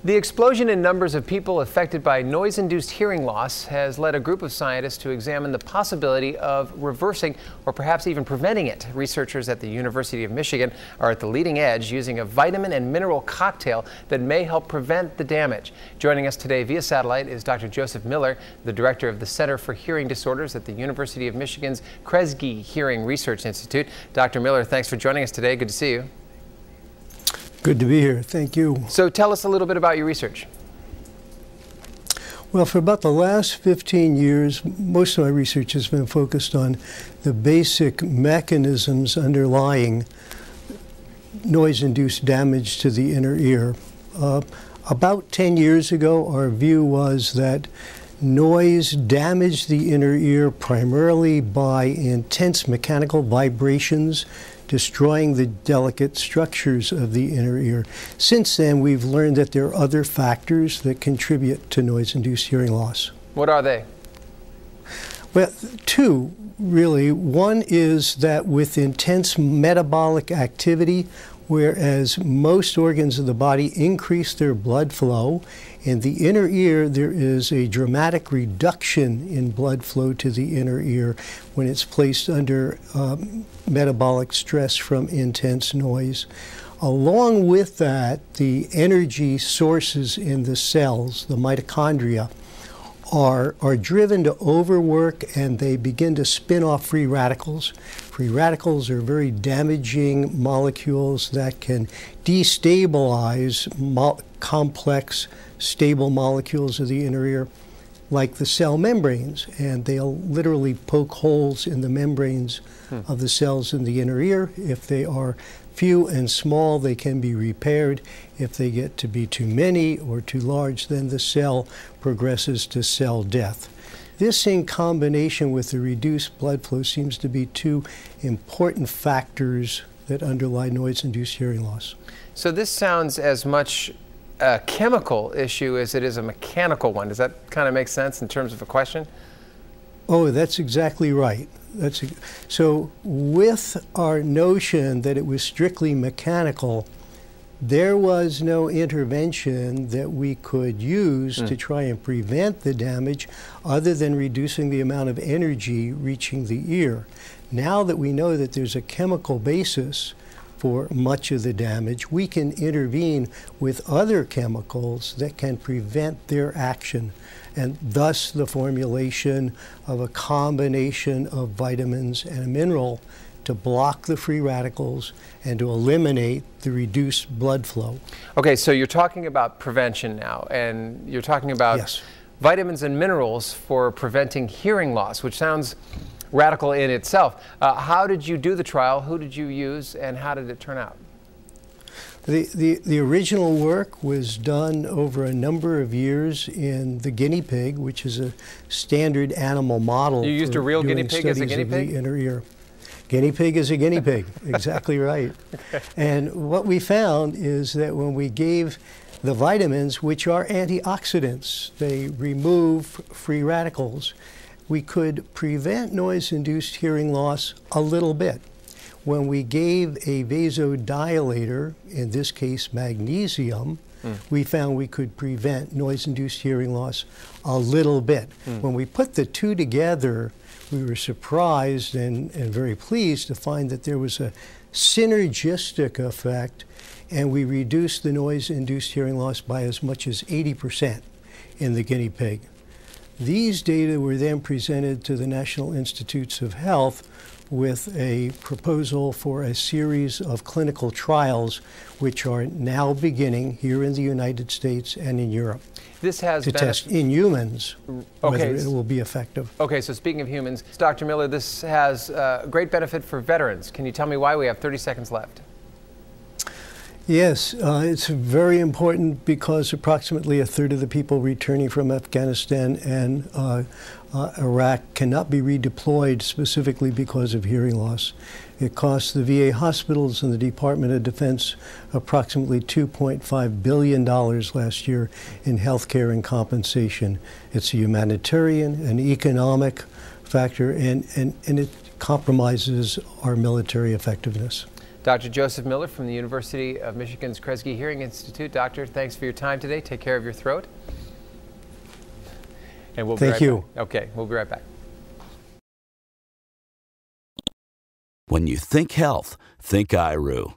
The explosion in numbers of people affected by noise-induced hearing loss has led a group of scientists to examine the possibility of reversing or perhaps even preventing it. Researchers at the University of Michigan are at the leading edge using a vitamin and mineral cocktail that may help prevent the damage. Joining us today via satellite is Dr. Joseph Miller, the director of the Center for Hearing Disorders at the University of Michigan's Kresge Hearing Research Institute. Dr. Miller, thanks for joining us today. Good to see you. Good to be here. Thank you. So tell us a little bit about your research. Well, for about the last 15 years, most of my research has been focused on the basic mechanisms underlying noise-induced damage to the inner ear. About 10 years ago, our view was that noise damaged the inner ear primarily by intense mechanical vibrations, destroying the delicate structures of the inner ear. Since then, we've learned that there are other factors that contribute to noise-induced hearing loss. What are they? Well, two, really. One is that with intense metabolic activity, whereas most organs of the body increase their blood flow, in the inner ear there is a dramatic reduction in blood flow to the inner ear when it's placed under metabolic stress from intense noise. Along with that, the energy sources in the cells, the mitochondria, are driven to overwork, and they begin to spin off free radicals. Free radicals are very damaging molecules that can destabilize complex, stable molecules of the inner ear, like the cell membranes, and they'll literally poke holes in the membranes of the cells in the inner ear. If they are few and small, they can be repaired. If they get to be too many or too large, then the cell progresses to cell death. This, in combination with the reduced blood flow, seems to be two important factors that underlie noise-induced hearing loss. So this sounds as much a chemical issue as it is a mechanical one. Does that kind of make sense in terms of a question? Oh, that's exactly right. So with our notion that it was strictly mechanical, there was no intervention that we could use to try and prevent the damage other than reducing the amount of energy reaching the ear. Now that we know that there's a chemical basis for much of the damage, we can intervene with other chemicals that can prevent their action, and thus the formulation of a combination of vitamins and a mineral to block the free radicals and to eliminate the reduced blood flow. Okay, so you're talking about prevention now, and you're talking about vitamins and minerals for preventing hearing loss, which sounds radical in itself. How did you do the trial? Who did you use, and how did it turn out? The original work was done over a number of years in the guinea pig, which is a standard animal model. You used a real guinea pig as a guinea pig? The inner ear. Guinea pig is a guinea pig, exactly right. Okay. And what we found is that when we gave the vitamins, which are antioxidants, they remove free radicals, we could prevent noise-induced hearing loss a little bit. When we gave a vasodilator, in this case magnesium, we found we could prevent noise-induced hearing loss a little bit. When we put the two together, we were surprised and very pleased to find that there was a synergistic effect, and we reduced the noise-induced hearing loss by as much as 80% in the guinea pig. These data were then presented to the National Institutes of Health with a proposal for a series of clinical trials which are now beginning here in the United States and in Europe. This has to test in humans whether it will be effective. Okay, so speaking of humans, Dr. Miller, this has great benefit for veterans. Can you tell me why? We have 30 seconds left. Yes, it's very important because approximately a third of the people returning from Afghanistan and Iraq cannot be redeployed specifically because of hearing loss. It costs the VA hospitals and the Department of Defense approximately $2.5 billion last year in health care and compensation. It's a humanitarian and economic factor, and it compromises our military effectiveness. Dr. Joseph Miller from the University of Michigan's Kresge Hearing Institute. Doctor, thanks for your time today. Take care of your throat. And we'll be right back. Okay, we'll be right back. When you think health, think Eyeroo.